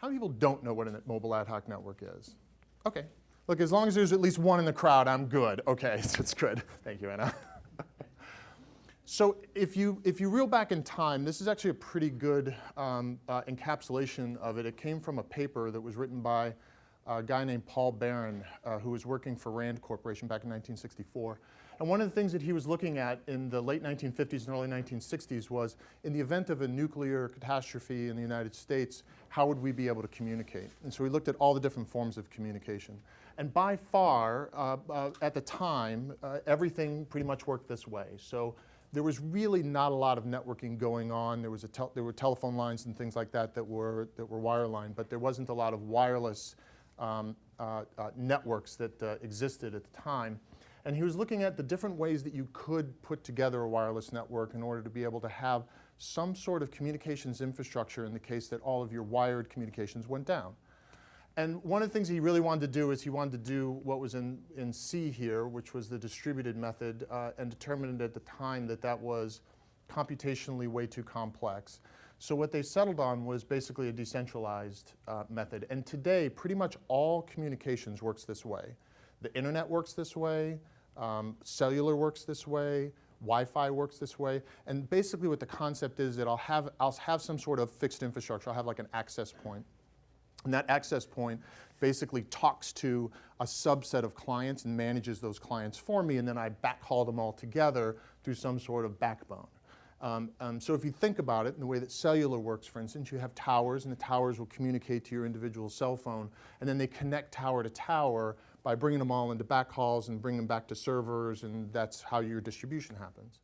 How many people don't know what a mobile ad hoc network is? Okay. Look, as long as there's at least one in the crowd, I'm good. Okay, so it's good. Thank you, Anna. So if you reel back in time, this is actually a pretty good encapsulation of it. It came from a paper that was written by a guy named Paul Barron, who was working for Rand Corporation back in 1964. And one of the things that he was looking at in the late 1950s and early 1960s was, in the event of a nuclear catastrophe in the United States, how would we be able to communicate? And so he looked at all the different forms of communication. And by far, at the time, everything pretty much worked this way. So there was really not a lot of networking going on. There were telephone lines and things like that that were wireline, but there wasn't a lot of wireless networks that existed at the time. And he was looking at the different ways that you could put together a wireless network in order to be able to have some sort of communications infrastructure in the case that all of your wired communications went down. And one of the things he really wanted to do is he wanted to do what was in C here, which was the distributed method, and determined at the time that that was computationally way too complex. So what they settled on was basically a decentralized method. And today, pretty much all communications works this way. The internet works this way, cellular works this way, Wi-Fi works this way. And basically what the concept is that I'll have some sort of fixed infrastructure. I'll have like an access point. And that access point basically talks to a subset of clients and manages those clients for me, and then I backhaul them all together through some sort of backbone. So if you think about it in the way that cellular works, for instance, you have towers, and the towers will communicate to your individual cell phone, and then they connect tower to tower by bringing them all into backhauls and bring them back to servers, and that's how your distribution happens.